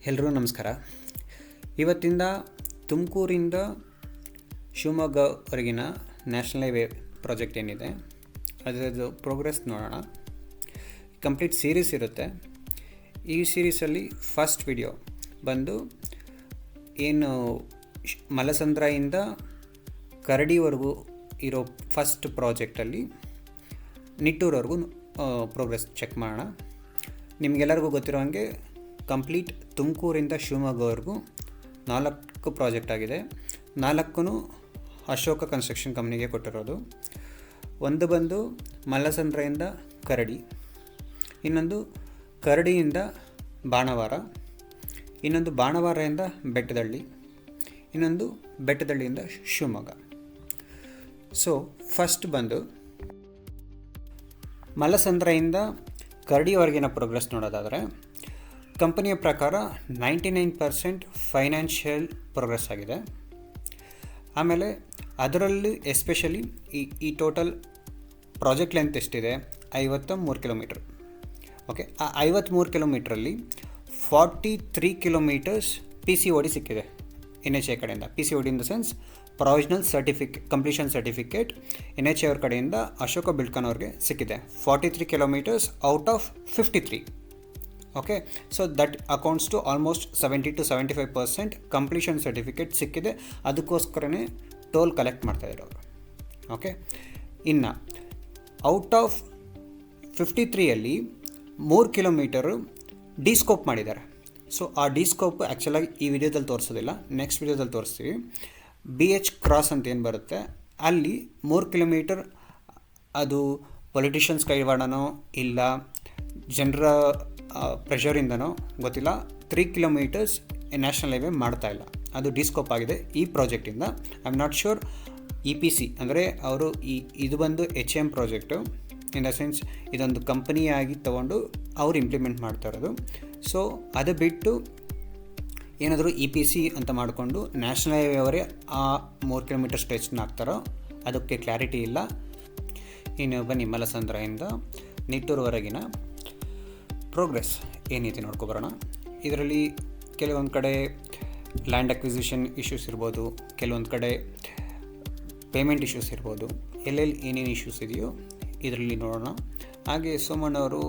ಎಲ್ಲರೂ ನಮಸ್ಕಾರ. ಇವತ್ತಿಂದ ತುಮಕೂರಿಂದ ಶಿವಮೊಗ್ಗವರೆಗಿನ ನ್ಯಾಷನಲ್ ಹೈವೇ ಪ್ರಾಜೆಕ್ಟ್ ಏನಿದೆ ಅದರದ್ದು ಪ್ರೋಗ್ರೆಸ್ ನೋಡೋಣ. ಕಂಪ್ಲೀಟ್ ಸೀರೀಸ್ ಇರುತ್ತೆ. ಈ ಸೀರೀಸಲ್ಲಿ ಫಸ್ಟ್ ವಿಡಿಯೋ ಬಂದು ಏನು ಮಲಸಂದ್ರದಿಂದ ಕರಡಿವರೆಗೂ ಇರೋ ಫಸ್ಟ್ ಪ್ರಾಜೆಕ್ಟಲ್ಲಿ ನಿಟ್ಟೂರವರೆಗೂ ಪ್ರೋಗ್ರೆಸ್ ಚೆಕ್ ಮಾಡೋಣ. ನಿಮಗೆಲ್ಲರಿಗೂ ಗೊತ್ತಿರೋ ಹಾಗೆ ಕಂಪ್ಲೀಟ್ ತುಮಕೂರಿಂದ ಶಿವಮೊಗ್ಗವರೆಗೂ 4 ಪ್ರಾಜೆಕ್ಟ್ ಆಗಿದೆ. 4 ಅಶೋಕ ಕನ್ಸ್ಟ್ರಕ್ಷನ್ ಕಂಪ್ನಿಗೆ ಕೊಟ್ಟಿರೋದು. ಒಂದು ಬಂದು ಮಲ್ಲಸಂದ್ರದಿಂದ ಕರಡಿ, ಇನ್ನೊಂದು ಕರಡಿಯಿಂದ ಬಾಣವಾರ, ಇನ್ನೊಂದು ಬಾಣವಾರದಿಂದ ಬೆಟ್ಟದಳ್ಳಿ, ಇನ್ನೊಂದು ಬೆಟ್ಟದಳ್ಳಿಯಿಂದ ಶಿವಮೊಗ್ಗ. ಸೊ ಫಸ್ಟ್ ಬಂದು ಮಲ್ಲಸಂದ್ರದಿಂದ ಕರಡಿವರೆಗಿನ ಪ್ರೋಗ್ರೆಸ್ ನೋಡೋದಾದರೆ ಕಂಪನಿಯ ಪ್ರಕಾರ 99% ಫೈನಾನ್ಷಿಯಲ್ ಪ್ರೋಗ್ರೆಸ್ ಆಗಿದೆ. ಆಮೇಲೆ ಅದರಲ್ಲಿ ಎಸ್ಪೆಷಲಿ ಈ ಟೋಟಲ್ ಪ್ರಾಜೆಕ್ಟ್ ಲೆಂತ್ ಎಷ್ಟಿದೆ, 53 ಕಿಲೋಮೀಟ್ರ್. ಓಕೆ, ಆ 53 ಕಿಲೋಮೀಟ್ರಲ್ಲಿ 43 ಕಿಲೋಮೀಟರ್ಸ್ PCOD ಸಿಕ್ಕಿದೆ NHAI ಕಡೆಯಿಂದ. PCOD in the sense provisional completion certificate NHAI ಅವ್ರ ಕಡೆಯಿಂದ ಅಶೋಕ ಬಿಲ್ಡ್ಕಾನ್ ಅವ್ರಿಗೆ ಸಿಕ್ಕಿದೆ. 43 kilometres out of 53. Okay, so that accounts to almost 70 to 75% completion certificate ಸಿಕ್ಕಿದೆ. ಅದಕ್ಕೋಸ್ಕರನೇ ಟೋಲ್ ಕಲೆಕ್ಟ್ ಮಾಡ್ತಾಯಿದ್ದಾರೆ ಅವರು. ಓಕೆ, ಇನ್ನು ಔಟ್ ಆಫ್ 53ಯಲ್ಲಿ 3 ಕಿಲೋಮೀಟರು ಡಿಸ್ಕೋಪ್ ಮಾಡಿದ್ದಾರೆ. ಸೊ ಆ ಡಿಸ್ಕೋಪ್ ಆ್ಯಕ್ಚುಲಾಗಿ ಈ ವಿಡಿಯೋದಲ್ಲಿ ತೋರಿಸೋದಿಲ್ಲ, ನೆಕ್ಸ್ಟ್ ವಿಡಿಯೋದಲ್ಲಿ ತೋರಿಸ್ತೀವಿ. BH ಕ್ರಾಸ್ ಅಂತ ಏನು ಬರುತ್ತೆ ಅಲ್ಲಿ 3 ಕಿಲೋಮೀಟರ್ ಅದು ಪೊಲಿಟಿಷಿಯನ್ಸ್ ಕೈವಾಡನೋ ಇಲ್ಲ ಜನರ ಪ್ರೆಷರಿಂದನೋ ಗೊತ್ತಿಲ್ಲ, 3 ಕಿಲೋಮೀಟರ್ಸ್ ನ್ಯಾಷನಲ್ ಹೈವೇ ಮಾಡ್ತಾಯಿಲ್ಲ. ಅದು ಡಿಸ್ಕೋಪ್ ಆಗಿದೆ ಈ ಪ್ರಾಜೆಕ್ಟಿಂದ. I am not sure EPC ಅಂದರೆ ಅವರು ಇದು ಬಂದು HAM project. In the sense ಇದೊಂದು ಕಂಪನಿಯಾಗಿ ತೊಗೊಂಡು ಅವರು ಇಂಪ್ಲಿಮೆಂಟ್ ಮಾಡ್ತಾ ಇರೋದು. ಸೊ ಅದು ಬಿಟ್ಟು ಏನಾದರೂ EPC ಅಂತ ಮಾಡಿಕೊಂಡು ನ್ಯಾಷನಲ್ ಹೈವೇ ಅವರೇ ಆ 3 ಕಿಲೋಮೀಟರ್ ಸ್ಟ್ರೆಚ್ನ ಹಾಕ್ತಾರೋ ಅದಕ್ಕೆ ಕ್ಲಾರಿಟಿ ಇಲ್ಲ. ಇನ್ನು ಬನ್ನಿ ಮಲಸಂದ್ರದಿಂದ ನಿಟ್ಟೂರುವರೆಗಿನ ಪ್ರೋಗ್ರೆಸ್ ಏನಿದೆ ನೋಡ್ಕೊಬರೋಣ. ಇದರಲ್ಲಿ ಕೆಲವೊಂದು ಕಡೆ ಲ್ಯಾಂಡ್ ಅಕ್ವಿಸಿಷನ್ ಇಶ್ಯೂಸ್ ಇರ್ಬೋದು, ಕೆಲವೊಂದು ಕಡೆ ಪೇಮೆಂಟ್ ಇಶ್ಯೂಸ್ ಇರ್ಬೋದು. ಎಲ್ಲೆಲ್ಲಿ ಏನೇನು ಇಶ್ಯೂಸ್ ಇದೆಯೋ ಇದರಲ್ಲಿ ನೋಡೋಣ. ಹಾಗೆ ಸೋಮಣ್ಣವರು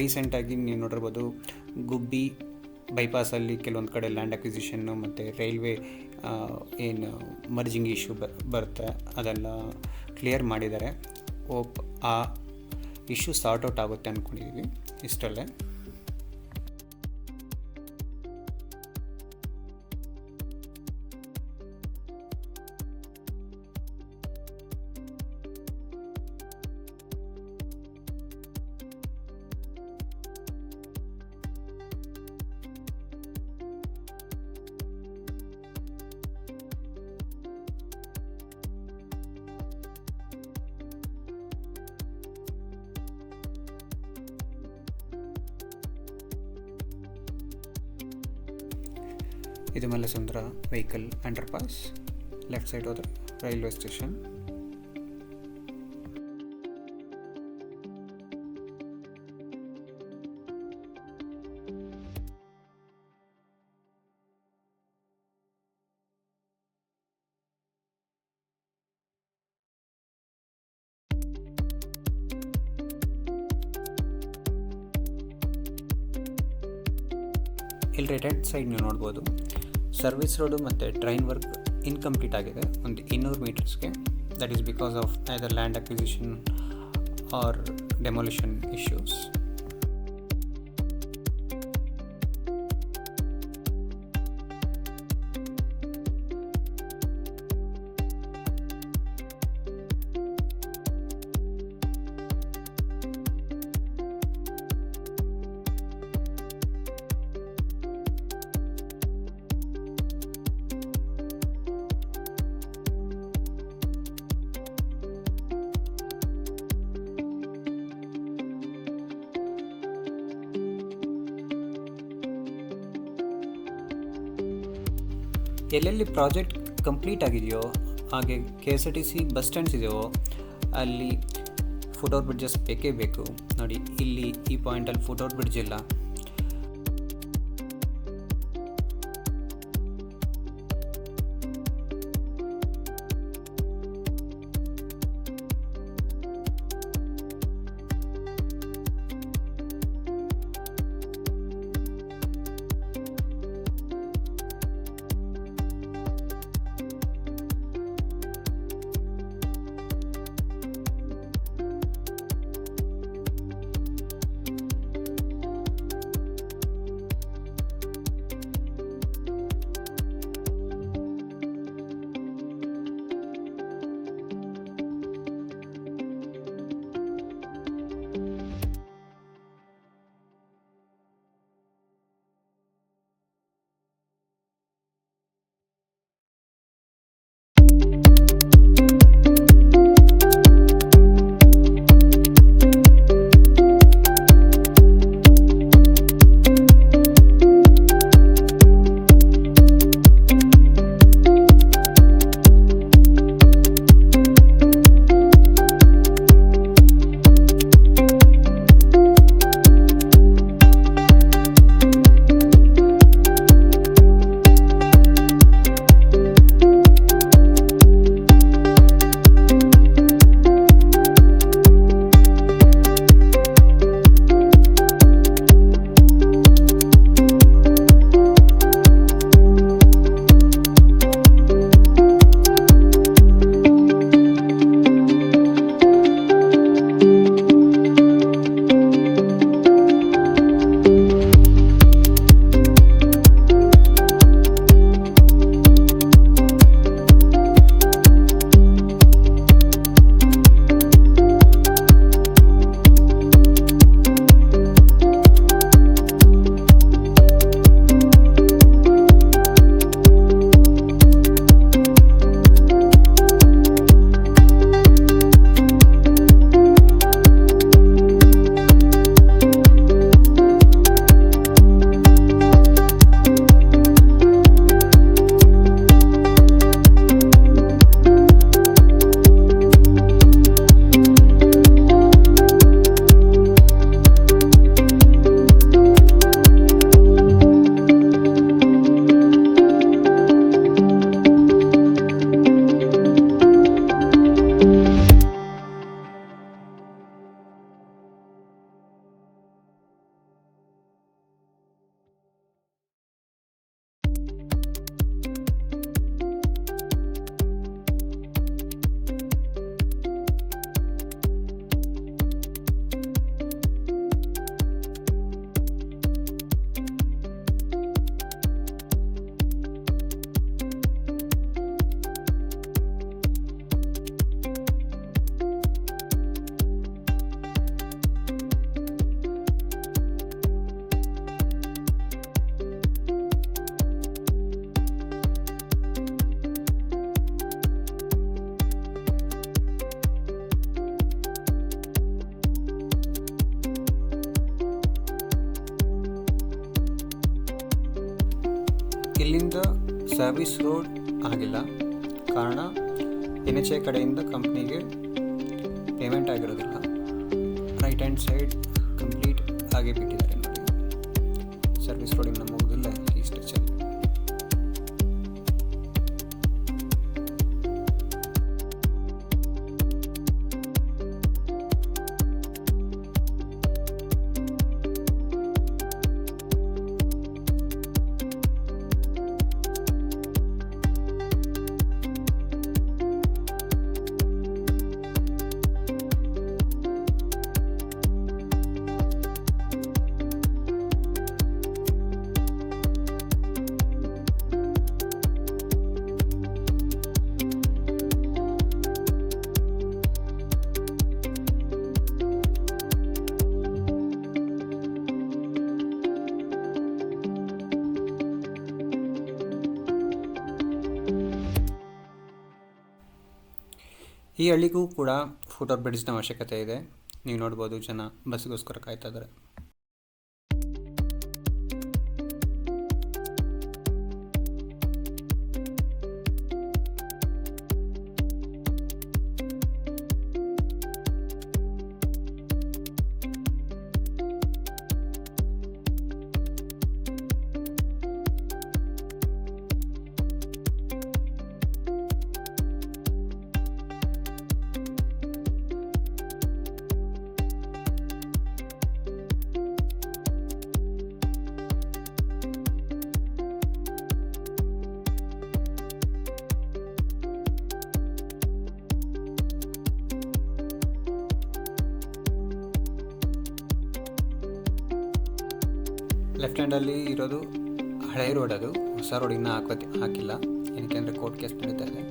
ರೀಸೆಂಟಾಗಿ ನೀವು ನೋಡಿರ್ಬೋದು ಗುಬ್ಬಿ ಬೈಪಾಸಲ್ಲಿ ಕೆಲವೊಂದು ಕಡೆ ಲ್ಯಾಂಡ್ ಅಕ್ವಿಸಿಷನ್ನು ಮತ್ತು ರೈಲ್ವೆ ಏನು ಮರ್ಜಿಂಗ್ ಇಶ್ಯೂ ಬರುತ್ತೆ ಅದೆಲ್ಲ ಕ್ಲಿಯರ್ ಮಾಡಿದ್ದಾರೆ. ಆ ಇಶ್ಯೂ ಸಾರ್ಟ್ ಔಟ್ ಆಗುತ್ತೆ ಅಂದ್ಕೊಂಡಿದ್ದೀವಿ ಇಷ್ಟರಲ್ಲೇ. ಇದು Mallasandra vehicle underpass. Left side ಹೋದರೆ ರೈಲ್ವೆ ಸ್ಟೇಷನ್. ಇಲ್ಲಿ ರೈಟ್ ಹ್ಯಾಂಡ್ ಸೈಡ್ ನೀವು ನೋಡ್ಬೋದು ಸರ್ವಿಸ್ ರೋಡು ಮತ್ತು ಟ್ರೈನ್ ವರ್ಕ್ ಇನ್ಕಂಪ್ಲೀಟ್ ಆಗಿದೆ ಒಂದು 200 ಮೀಟರ್ಸ್ಗೆ. That is because of either land acquisition or demolition issues. ಎಲ್ಲೆಲ್ಲಿ ಪ್ರಾಜೆಕ್ಟ್ ಕಂಪ್ಲೀಟ್ ಆಗಿದೆಯೋ ಹಾಗೆ KSRTC ಬಸ್ ಸ್ಟ್ಯಾಂಡ್ಸ್ ಇದೆಯೋ ಅಲ್ಲಿ ಫುಟ್ಓವರ್ ಬ್ರಿಡ್ಜಸ್ ಬೇಕೇ ಬೇಕು. ನೋಡಿ ಇಲ್ಲಿ ಈ ಪಾಯಿಂಟಲ್ಲಿ ಫುಟ್ಓವರ್ ಬ್ರಿಡ್ಜ್ ಇಲ್ಲ. ಇಲ್ಲಿಂದ ಸರ್ವಿಸ್ ರೋಡ್ ಆಗಿಲ್ಲ, ಕಾರಣ NHAI ಕಡೆಯಿಂದ ಕಂಪ್ನಿಗೆ ಪೇಮೆಂಟ್ ಆಗಿರೋದಿಲ್ಲ. ರೈಟ್ ಹ್ಯಾಂಡ್ ಸೈಡ್ ಕಂಪ್ಲೀಟ್ ಆಗಿ ಬಿಟ್ಟಿದ್ದಾರೆ ನೋಡಿ, ಸರ್ವಿಸ್ ರೋಡ್ ಇನ್ನು ಮುಗಿದಿಲ್ಲ ಈ ಸ್ಟ್ರೆಚಲ್ಲಿ. ಈ ಹಳ್ಳಿಗೂ ಕೂಡ ಫುಟ್ ಓವರ್ ಬ್ರಿಡ್ಜ್ನ ಅವಶ್ಯಕತೆ ಇದೆ. ನೀವು ನೋಡ್ಬೋದು, ಜನ ಬಸ್ಗೋಸ್ಕರ ಕಾಯ್ತಾ ಇದ್ದಾರೆ. ಲೆಫ್ಟ್ ಹ್ಯಾಂಡಲ್ಲಿ ಇರೋದು ಹಳೆ ರೋಡ್, ಅದು ಹೊಸ ರೋಡ್ ಇನ್ನೂ ಹಾಕಿಲ್ಲ, ಏನಕ್ಕೆ ಅಂದರೆ ಕೋರ್ಟ್ ಕೇಸ್ ನಡೀತಾ ಇದೆ.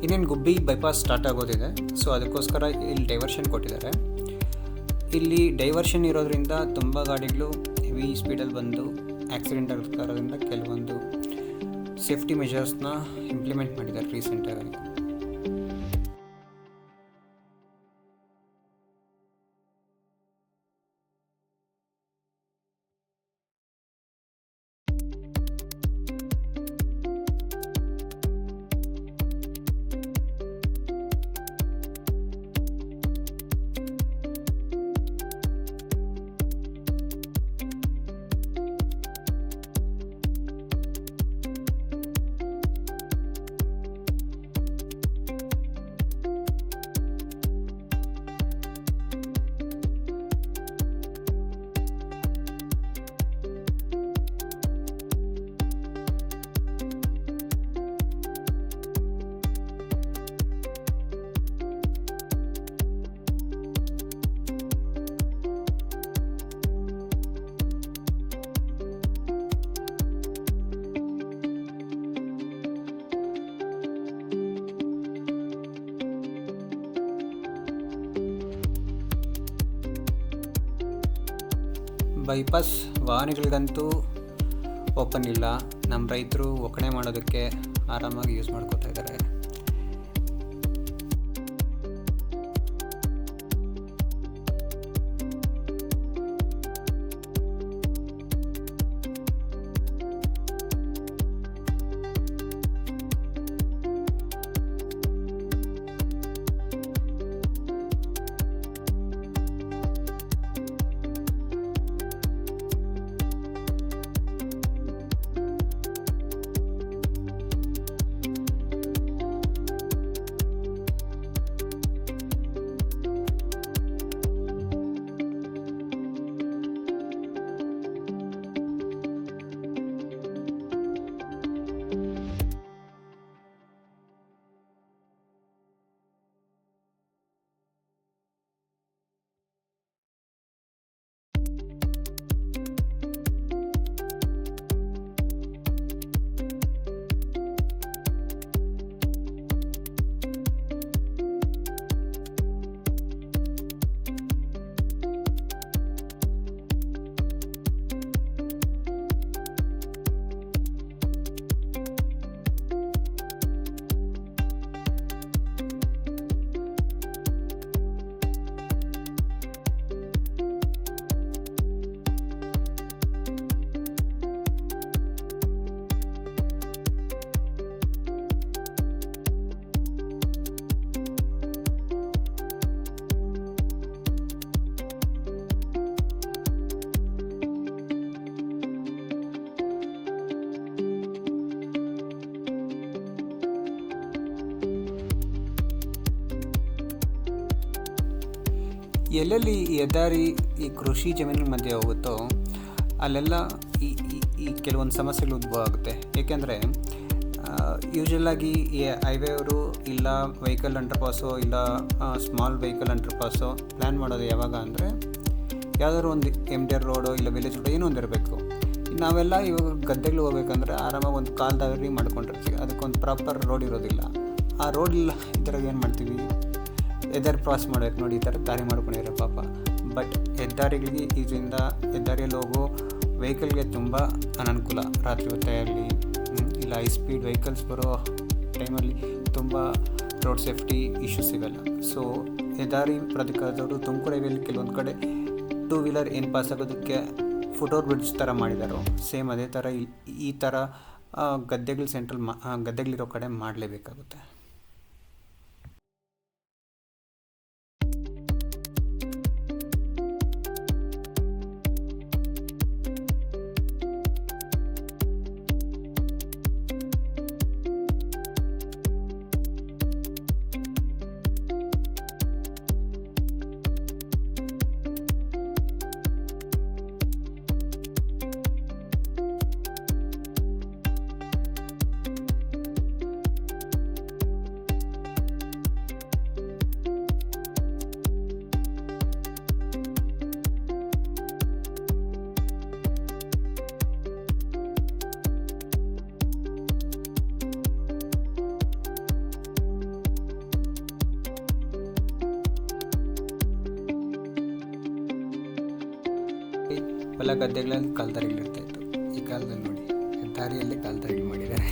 ಇನ್ನೇನು ಗುಬ್ಬಿ ಬೈಪಾಸ್ ಸ್ಟಾರ್ಟ್ ಆಗೋದಿದೆ, ಸೊ ಅದಕ್ಕೋಸ್ಕರ ಇಲ್ಲಿ ಡೈವರ್ಷನ್ ಕೊಟ್ಟಿದ್ದಾರೆ. ಇಲ್ಲಿ ಡೈವರ್ಷನ್ ಇರೋದ್ರಿಂದ ತುಂಬ ಗಾಡಿಗಳು ಹೆವಿ ಸ್ಪೀಡಲ್ಲಿ ಬಂದು ಆಕ್ಸಿಡೆಂಟ್ ಆಗೋದ್ರಿಂದ ಕೆಲವೊಂದು ಸೇಫ್ಟಿ ಮೆಷರ್ಸ್ನ ಇಂಪ್ಲಿಮೆಂಟ್ ಮಾಡಿದ್ದಾರೆ ರೀಸೆಂಟಾಗಿ. ಬೈಪಾಸ್ ವಾಹನಗಳಿಗಂತೂ ಓಪನ್ ಇಲ್ಲ. ನಮ್ಮ ರೈತರು ಒಕ್ಕಣೆ ಮಾಡೋದಕ್ಕೆ ಆರಾಮಾಗಿ ಯೂಸ್ ಮಾಡ್ಕೋತಾ ಇದ್ದಾರೆ. ಎಲ್ಲೆಲ್ಲಿ ಈ ಹೆದ್ದಾರಿ ಈ ಕೃಷಿ ಜಮೀನಿನ ಮಧ್ಯೆ ಹೋಗುತ್ತೋ ಅಲ್ಲೆಲ್ಲ ಈ ಕೆಲವೊಂದು ಸಮಸ್ಯೆಗಳು ಉದ್ಭವ ಆಗುತ್ತೆ. ಏಕೆಂದರೆ ಯೂಶ್ವಲಾಗಿ ಈ ಹೈವೇವರು ಇಲ್ಲ ವೆಹಿಕಲ್ ಅಂಡರ್ಪಾಸೋ ಇಲ್ಲ ಸ್ಮಾಲ್ ವೆಹಿಕಲ್ ಅಂಡರ್ಪಾಸೋ ಪ್ಲ್ಯಾನ್ ಮಾಡೋದು ಯಾವಾಗ ಅಂದರೆ ಯಾವುದಾದ್ರು ಒಂದು MDR ರೋಡೋ ಇಲ್ಲ ವಿಲೇಜ್ ರೋಡೋ ಏನೋ ಒಂದು ಇರಬೇಕು. ನಾವೆಲ್ಲ ಇವಾಗ ಗದ್ದೆಗಳು ಹೋಗ್ಬೇಕಂದ್ರೆ ಆರಾಮಾಗಿ ಒಂದು ಕಾಲ್ದಾರಿ ಮಾಡ್ಕೊಂಡಿರ್ತೀವಿ, ಅದಕ್ಕೊಂದು ಪ್ರಾಪರ್ ರೋಡ್ ಇರೋದಿಲ್ಲ. ಆ ರೋಡ್ ಇಲ್ಲ ಇದ್ರಾಗ ಏನು ಮಾಡ್ತೀವಿ, ಹೆದ್ದಾರಿ ಕ್ರಾಸ್ ಮಾಡಬೇಕು ನೋಡಿ, ಈ ಥರ ದಾರಿ ಮಾಡ್ಕೊಂಡಿರೋ ಪಾಪ. ಬಟ್ ಹೆದ್ದಾರಿಗಳಿಗೆ ಇದರಿಂದ ಹೆದ್ದಾರಿಯಲ್ಲಿ ಹೋಗೋ ವೆಹಿಕಲ್ಗೆ ತುಂಬ ಅನನುಕೂಲ. ರಾತ್ರಿ ಹೊತ್ತಾಗಲಿ ಇಲ್ಲ ಹೈ ಸ್ಪೀಡ್ ವೆಹಿಕಲ್ಸ್ ಬರೋ ಟೈಮಲ್ಲಿ ತುಂಬ ರೋಡ್ ಸೇಫ್ಟಿ ಇಶ್ಯೂಸ್ ಇವೆಲ್ಲ. ಸೊ ಹೆದ್ದಾರಿ ಪ್ರಾಧಿಕಾರದವರು ತುಮಕೂರು ಹೈವೇಲಿ ಕೆಲವೊಂದು ಕಡೆ 2 ವೀಲರ್ ಏನು ಪಾಸ್ ಆಗೋದಕ್ಕೆ ಫುಟ್ಓವರ್ ಬ್ರಿಡ್ಜ್ ಥರ ಮಾಡಿದಾರೋ, ಸೇಮ್ ಅದೇ ಥರ ಈ ಥರ ಗದ್ದೆಗಳು ಗದ್ದೆಗಳಿರೋ ಕಡೆ ಮಾಡಲೇಬೇಕಾಗುತ್ತೆ. ಹೊಲ ಗದ್ದೆಗಳಲ್ಲಿ ಕಾಲ್ದಾರಿಗಳು ಇರ್ತಾಯಿತ್ತು. ಈ ಕಾಲದಲ್ಲಿ ನೋಡಿ ದಾರಿಯಲ್ಲಿ ಕಾಲ್ದಾರಿಗಳು ಮಾಡಿದ್ದಾರೆ.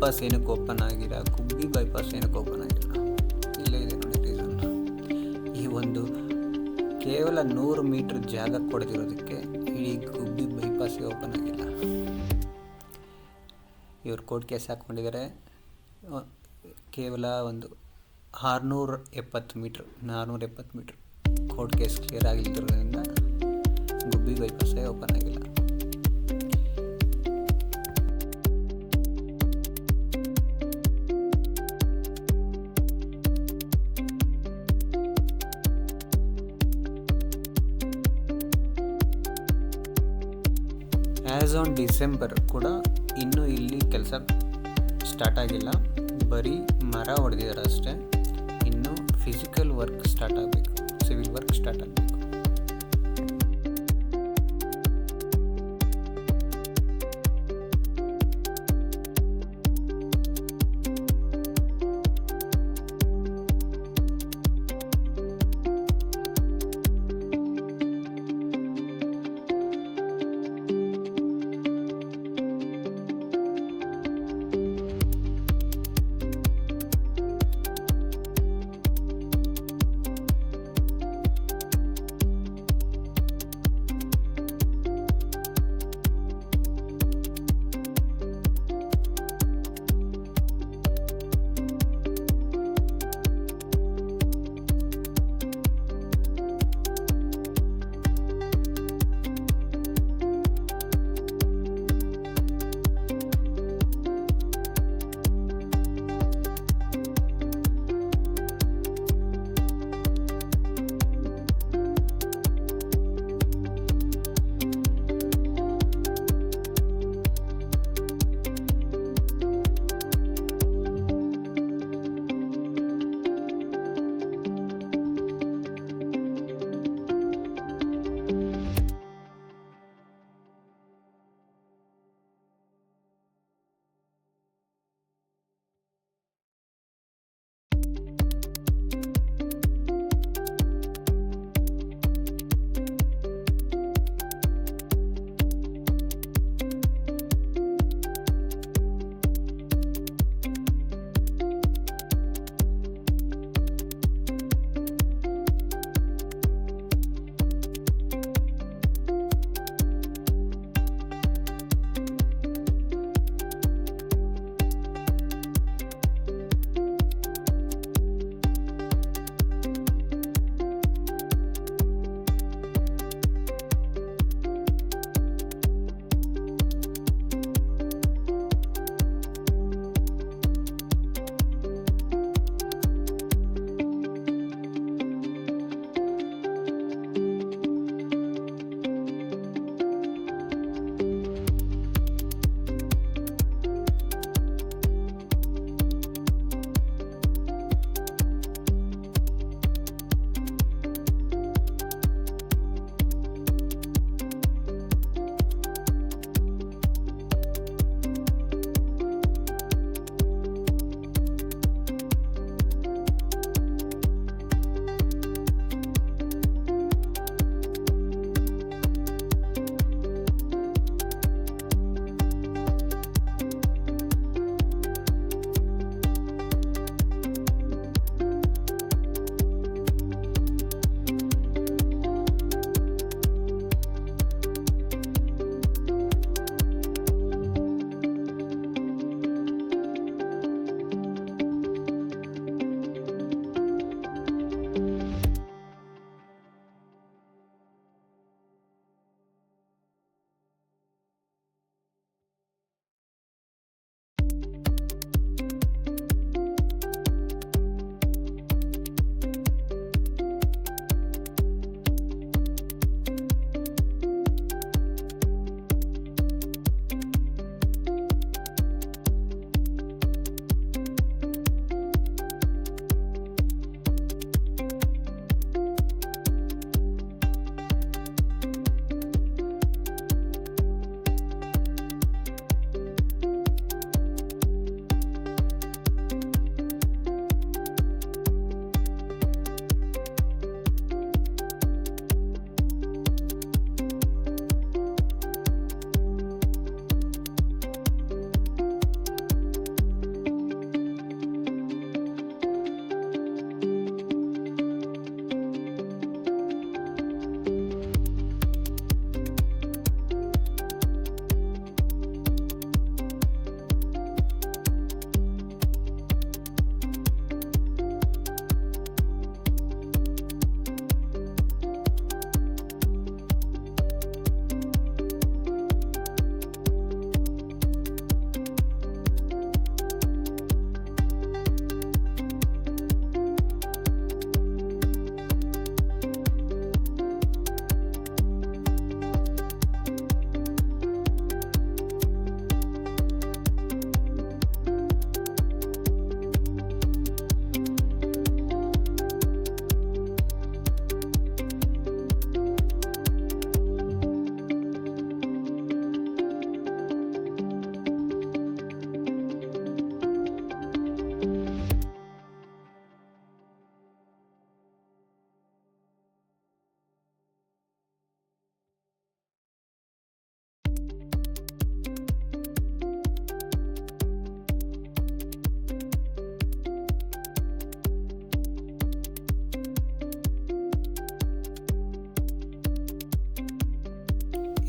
ಬೈಪಾಸ್ ಏನಕ್ಕೆ ಓಪನ್ ಆಗಿಲ್ಲ, ಗುಬ್ಬಿ ಬೈಪಾಸ್ ಏನಕ್ಕೆ ಓಪನ್ ಆಗಿಲ್ಲ, ಇಲ್ಲೇ ಇದೆ ನೋಡಿ ರೀಸನ್. ಈ ಒಂದು ಕೇವಲ 100 ಮೀಟ್ರ್ ಜಾಗ ಕೊಡ್ತಿರೋದಕ್ಕೆ ಇಡೀ ಗುಬ್ಬಿ ಬೈಪಾಸ್ಗೆ ಓಪನ್ ಆಗಿಲ್ಲ. ಇವರು ಕೋರ್ಟ್ ಕೇಸ್ ಹಾಕ್ಕೊಂಡಿದ್ದಾರೆ. ಕೇವಲ ಒಂದು 470 ಮೀಟ್ರ್ ಕೋರ್ಟ್ ಕೇಸ್ ಕ್ಲಿಯರ್ ಆಗಿಲ್ಲದಿರೋದ್ರಿಂದ ಗುಬ್ಬಿ ಬೈಪಾಸೇ ಓಪನ್ ಆಗಿಲ್ಲ. ಆ್ಯಸ್ ಆನ್ ಡಿಸೆಂಬರ್ ಕೂಡ ಇನ್ನೂ ಇಲ್ಲಿ ಕೆಲಸ ಸ್ಟಾರ್ಟ್ ಆಗಿಲ್ಲ, ಬರೀ ಮರ ಹೊಡೆದಿದ್ದಾರೆ ಅಷ್ಟೇ. ಇನ್ನು ಫಿಸಿಕಲ್ ವರ್ಕ್ ಸ್ಟಾರ್ಟ್ ಆಗಬೇಕು, ಸಿವಿಲ್ ವರ್ಕ್ ಸ್ಟಾರ್ಟ್ ಆಗಬೇಕು.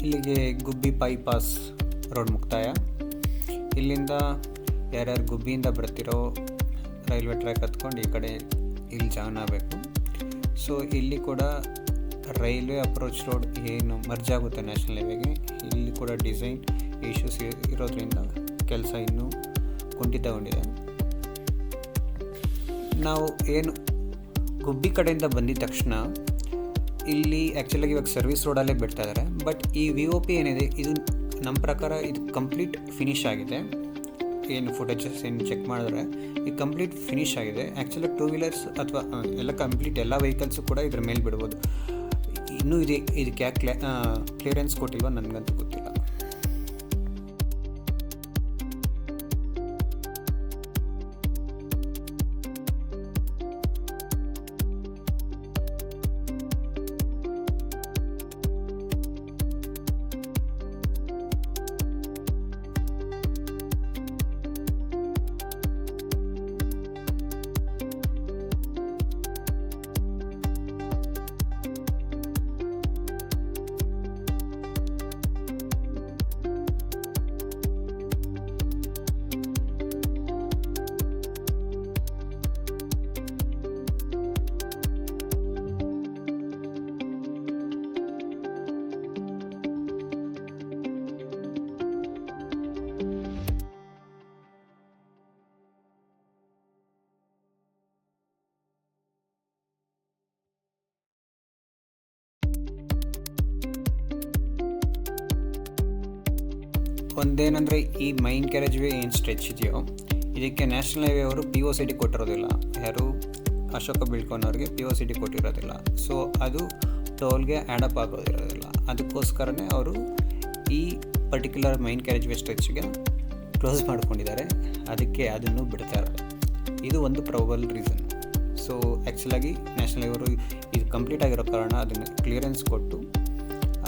ಇಲ್ಲಿಗೆ ಗುಬ್ಬಿ ಬೈಪಾಸ್ ರೋಡ್ ಮುಕ್ತಾಯ. ಇಲ್ಲಿಂದ ಯಾರ್ಯಾರು ಗುಬ್ಬಿಯಿಂದ ಬರ್ತಿರೋ ರೈಲ್ವೆ ಟ್ರ್ಯಾಕ್ ಹತ್ಕೊಂಡು ಈ ಕಡೆ ಇಲ್ಲಿ ಜಾಯ್ನ್ ಆಗಬೇಕು. ಸೊ ಇಲ್ಲಿ ಕೂಡ ರೈಲ್ವೆ ಅಪ್ರೋಚ್ ರೋಡ್ ಏನು ಮರ್ಜ್ ಆಗುತ್ತೆ ನ್ಯಾಷನಲ್ ಹೈವೇಗೆ, ಇಲ್ಲಿ ಕೂಡ ಡಿಸೈನ್ ಇಶ್ಯೂಸ್ ಇರೋದ್ರಿಂದ ಕೆಲಸ ಇನ್ನೂ ಕುಂಠಿತಗೊಂಡಿದೆ. ನಾವು ಏನು ಗುಬ್ಬಿ ಕಡೆಯಿಂದ ಬಂದಿದ ತಕ್ಷಣ ಇಲ್ಲಿ ಆ್ಯಕ್ಚುಲಾಗಿ ಇವಾಗ ಸರ್ವಿಸ್ ರೋಡಲ್ಲೇ ಬಿಡ್ತಾ ಇದ್ದಾರೆ. ಬಟ್ ಈ VOP ಏನಿದೆ ಇದು ನಮ್ಮ ಪ್ರಕಾರ ಇದು ಕಂಪ್ಲೀಟ್ ಫಿನಿಷ್ ಆಗಿದೆ. ಏನು ಫುಟೇಜಸ್ ಏನು ಚೆಕ್ ಮಾಡಿದ್ರೆ ಇದು ಕಂಪ್ಲೀಟ್ ಫಿನಿಷ್ ಆಗಿದೆ. ಆ್ಯಕ್ಚುಲಾಗಿ 2 ವೀಲರ್ಸ್ ಅಥವಾ ಎಲ್ಲ ಕಂಪ್ಲೀಟ್ ಎಲ್ಲ ವೆಹಿಕಲ್ಸು ಕೂಡ ಇದ್ರ ಮೇಲೆ ಬಿಡ್ಬೋದು. ಇನ್ನೂ ಇದಕ್ಕೆ ಯಾಕೆ ಕ್ಲಿಯರೆನ್ಸ್ ಕೊಟ್ಟಿಲ್ವ ನನಗಂತೂ ಗೊತ್ತಿಲ್ಲ. ಒಂದೇನೆಂದರೆ ಈ ಮೈನ್ ಕ್ಯಾರೇಜ್ ವೇ ಏನು ಸ್ಟ್ರೆಚ್ ಇದೆಯೋ ಇದಕ್ಕೆ ನ್ಯಾಷನಲ್ ಹೈವೇ ಅವರು POCD ಕೊಟ್ಟಿರೋದಿಲ್ಲ. ಯಾರು ಅಶೋಕ ಬಿಳ್ಕೊನವ್ರಿಗೆ POCD ಕೊಟ್ಟಿರೋದಿಲ್ಲ. ಸೊ ಅದು ಟೋಲ್ಗೆ ಆ್ಯಡಪ್ ಆಗೋದಿರೋದಿಲ್ಲ. ಅದಕ್ಕೋಸ್ಕರನೇ ಅವರು ಈ ಪರ್ಟಿಕ್ಯುಲರ್ ಮೈನ್ ಕ್ಯಾರೇಜ್ ವೇ ಸ್ಟ್ರೆಚ್ಗೆ ಕ್ಲೋಸ್ ಮಾಡ್ಕೊಂಡಿದ್ದಾರೆ. ಅದಕ್ಕೆ ಅದನ್ನು ಬಿಡ್ತಾ ಇರೋದು. ಇದು ಒಂದು ಪ್ರಾಬಬಲ್ ರೀಸನ್. ಸೊ ಆ್ಯಕ್ಚುಲಾಗಿ ನ್ಯಾಷನಲ್ ಹೈವೇ ಅವರು ಇದು ಕಂಪ್ಲೀಟ್ ಆಗಿರೋ ಕಾರಣ ಅದನ್ನು ಕ್ಲಿಯರೆನ್ಸ್ ಕೊಟ್ಟು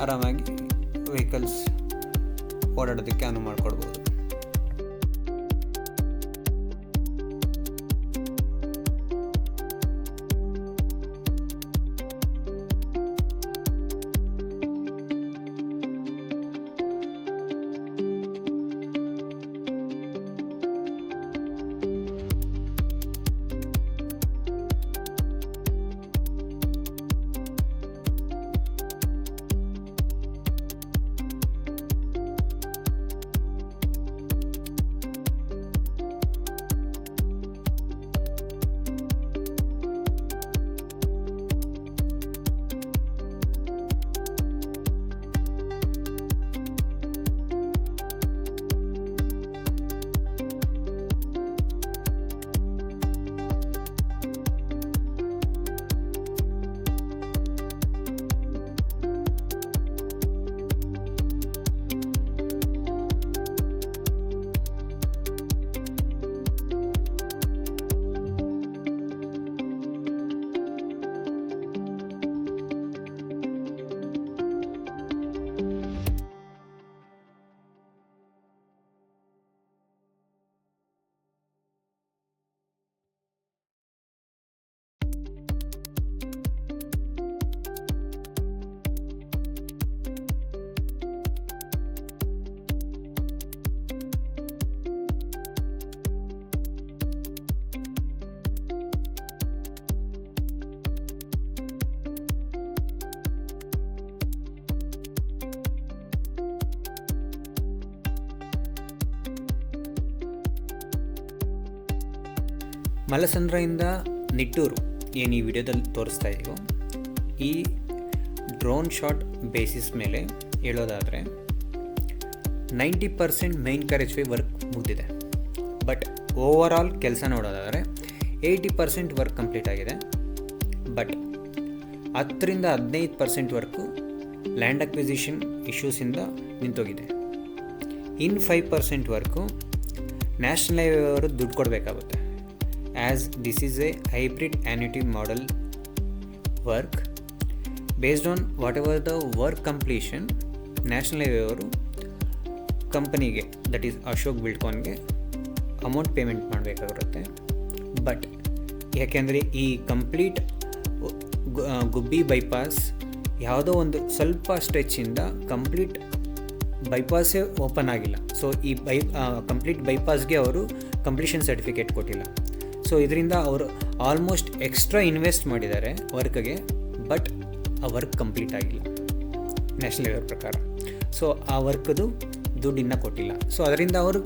ಆರಾಮಾಗಿ ವೆಹಿಕಲ್ಸ್ ಓಡಾಡೋದಕ್ಕೆ ಅನುವು ಮಾಡಿಕೊಡ್ಬೋದು. ಮಲಸಂದ್ರದಿಂದ ನಿಟ್ಟೂರು ಏನು ಈ ವಿಡಿಯೋದಲ್ಲಿ ತೋರಿಸ್ತಾ ಇದೆಯೋ ಈ ಡ್ರೋನ್ ಶಾಟ್ ಬೇಸಿಸ್ ಮೇಲೆ ಹೇಳೋದಾದರೆ 90% ಮೈನ್ ಕ್ಯಾರೇಜ್ ವೇ ವರ್ಕ್ ಮುಗಿದಿದೆ. ಬಟ್ ಓವರ್ ಆಲ್ ಕೆಲಸ ನೋಡೋದಾದರೆ 80% ವರ್ಕ್ ಕಂಪ್ಲೀಟ್ ಆಗಿದೆ. ಬಟ್ 10-15% ವರ್ಕು ಲ್ಯಾಂಡ್ ಅಕ್ವಿಸಿಷನ್ ಇಶ್ಯೂಸಿಂದ ನಿಂತೋಗಿದೆ. ಇನ್ 5% ವರ್ಕು ನ್ಯಾಷನಲ್ ಹೈವೇ ಅವರು ದುಡ್ಡು ಕೊಡಬೇಕಾಗುತ್ತೆ. As this is a hybrid annuity model work based on whatever the work completion national highway ಅವರು ಕಂಪನಿಗೆ ದಟ್ ಈಸ್ ಅಶೋಕ್ ಬಿಲ್ಡ್ಕಾನ್ಗೆ ಅಮೌಂಟ್ ಪೇಮೆಂಟ್ ಮಾಡಬೇಕಾಗಿರುತ್ತೆ. ಬಟ್ ಯಾಕೆಂದರೆ ಈ ಕಂಪ್ಲೀಟ್ ಗುಬ್ಬಿ ಬೈಪಾಸ್ ಯಾವುದೋ ಒಂದು ಸ್ವಲ್ಪ ಸ್ಟ್ರೆಚ್ಚಿಂದ ಕಂಪ್ಲೀಟ್ ಬೈಪಾಸೇ ಓಪನ್ ಆಗಿಲ್ಲ. ಸೊ ಈ ಕಂಪ್ಲೀಟ್ ಬೈಪಾಸ್ಗೆ ಅವರು ಕಂಪ್ಲೀಷನ್ ಸರ್ಟಿಫಿಕೇಟ್ ಕೊಟ್ಟಿಲ್ಲ. ಸೊ ಇದರಿಂದ ಅವರು ಆಲ್ಮೋಸ್ಟ್ ಎಕ್ಸ್ಟ್ರಾ ಇನ್ವೆಸ್ಟ್ ಮಾಡಿದ್ದಾರೆ ವರ್ಕ್ಗೆ, ಬಟ್ ಆ ವರ್ಕ್ ಕಂಪ್ಲೀಟ್ ಆಗಿಲ್ಲ ನ್ಯಾಷನಲ್ ಹೈವೇ ಪ್ರಕಾರ. ಸೊ ಆ ವರ್ಕ್ದು ದುಡ್ಡು ಇನ್ನೂ ಕೊಟ್ಟಿಲ್ಲ. ಸೊ ಅದರಿಂದ ಅವರು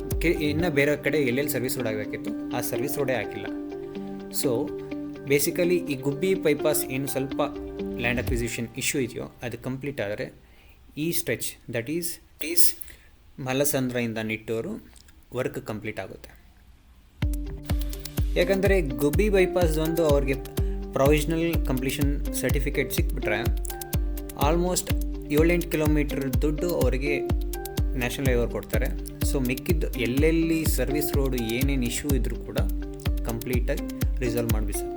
ಇನ್ನೂ ಬೇರೆ ಕಡೆ ಎಲ್ಲೆಲ್ಲಿ ಸರ್ವಿಸ್ ರೋಡ್ ಆಗಬೇಕಿತ್ತು ಆ ಸರ್ವಿಸ್ ರೋಡೇ ಹಾಕಿಲ್ಲ. ಸೊ ಬೇಸಿಕಲಿ ಈ ಗುಬ್ಬಿ ಬೈಪಾಸ್ ಏನು ಸ್ವಲ್ಪ ಲ್ಯಾಂಡ್ ಅಕ್ವಿಸಿಷನ್ ಇಶ್ಯೂ ಇದೆಯೋ ಅದು ಕಂಪ್ಲೀಟ್ ಆದರೆ ಈ ಸ್ಟ್ರೆಚ್ ದಟ್ ಈಸ್ ಮಲಸಂದ್ರದಿಂದ ನಿಟ್ಟೂರು ವರ್ಕ್ ಕಂಪ್ಲೀಟ್ ಆಗುತ್ತೆ. ಯಾಕಂದರೆ ಗುಬ್ಬಿ ಬೈಪಾಸ್ ಒಂದು ಅವ್ರಿಗೆ ಪ್ರೊವಿಷನಲ್ ಕಂಪ್ಲೀಷನ್ ಸರ್ಟಿಫಿಕೇಟ್ ಸಿಕ್ಬಿಟ್ರೆ ಆಲ್ಮೋಸ್ಟ್ 7-8 ಕಿಲೋಮೀಟ್ರ್ ದುಡ್ಡು ಅವರಿಗೆ ನ್ಯಾಷನಲ್ ಹೈವೇ ಕೊಡ್ತಾರೆ. ಸೊ ಮಿಕ್ಕಿದ್ದು ಎಲ್ಲೆಲ್ಲಿ ಸರ್ವಿಸ್ ರೋಡು ಏನೇನು ಇಶ್ಯೂ ಇದ್ದರೂ ಕೂಡ ಕಂಪ್ಲೀಟಾಗಿ ರಿಸಾಲ್ವ್ ಮಾಡಿಬಿಡ್ತಾರೆ.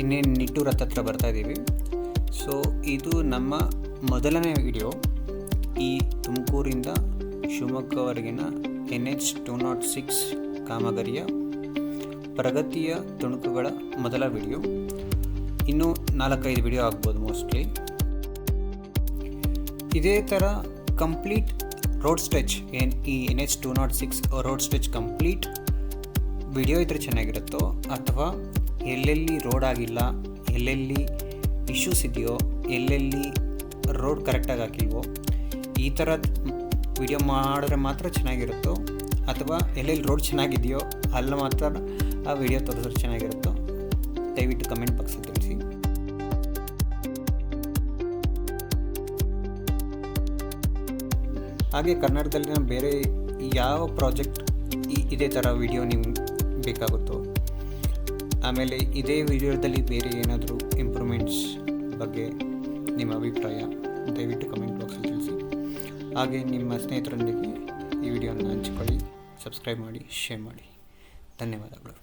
ಇನ್ನೇನು ನಿಟ್ಟೂರು ಹತ್ತತ್ರ ಬರ್ತಾಯಿದ್ದೀವಿ. ಸೊ ಇದು ನಮ್ಮ ಮೊದಲನೇ ವಿಡಿಯೋ ಈ ತುಮಕೂರಿಂದ ಶಿವಮೊಗ್ಗವರೆಗಿನ NH-206 ಕಾಮಗಾರಿಯ ಪ್ರಗತಿಯ ತುಣುಕುಗಳ ಮೊದಲ ವಿಡಿಯೋ. ಇನ್ನೂ 4-5 ವಿಡಿಯೋ ಆಗ್ಬೋದು ಮೋಸ್ಟ್ಲಿ. ಇದೇ ಥರ ಕಂಪ್ಲೀಟ್ ರೋಡ್ ಸ್ಟ್ರೆಚ್ ಈ NH-206 road stretch complete video ಇದ್ದರೆ ಚೆನ್ನಾಗಿರುತ್ತೋ, ಅಥವಾ ಎಲ್ಲೆಲ್ಲಿ ರೋಡ್ ಆಗಿಲ್ಲ, ಎಲ್ಲೆಲ್ಲಿ ಇಶ್ಯೂಸ್ ಇದೆಯೋ, ಎಲ್ಲೆಲ್ಲಿ ರೋಡ್ ಕರೆಕ್ಟಾಗಿ ಹಾಕಿಲ್ವೋ ಈ ಥರದ್ದು ವಿಡಿಯೋ ಮಾಡಿದ್ರೆ ಮಾತ್ರ ಚೆನ್ನಾಗಿರುತ್ತೋ, ಅಥವಾ ಎಲ್ಲೆಲ್ಲಿ ರೋಡ್ ಚೆನ್ನಾಗಿದೆಯೋ ಅಲ್ಲಿ ಮಾತ್ರ ಆ ವಿಡಿಯೋ ತೋರಿಸಿದ್ರೆ ಚೆನ್ನಾಗಿರುತ್ತೋ ದಯವಿಟ್ಟು ಕಮೆಂಟ್ ಬಾಕ್ಸಲ್ಲಿ ತಿಳಿಸಿ. ಹಾಗೆ ಕರ್ನಾಟಕದಲ್ಲಿನ ಬೇರೆ ಯಾವ ಪ್ರಾಜೆಕ್ಟ್ ಇದೇ ಥರ ವಿಡಿಯೋ ನಿಮ್ಗೆ ಬೇಕಾಗುತ್ತೋ, ಆಮೇಲೆ ಇದೇ ವಿಡಿಯೋದಲ್ಲಿ ಬೇರೆ ಏನಾದರೂ ಇಂಪ್ರೂವ್ಮೆಂಟ್ಸ್ ಬಗ್ಗೆ ನಿಮ್ಮ ಅಭಿಪ್ರಾಯ ದಯವಿಟ್ಟು ಕಮೆಂಟ್ ಬಾಕ್ಸಲ್ಲಿ ತಿಳಿಸಿ. ಹಾಗೆ ನಿಮ್ಮ ಸ್ನೇಹಿತರೊಂದಿಗೆ ಈ ವಿಡಿಯೋನ ಹಂಚಿಕೊಳ್ಳಿ, ಸಬ್ಸ್ಕ್ರೈಬ್ ಮಾಡಿ, ಶೇರ್ ಮಾಡಿ. ಧನ್ಯವಾದಗಳು.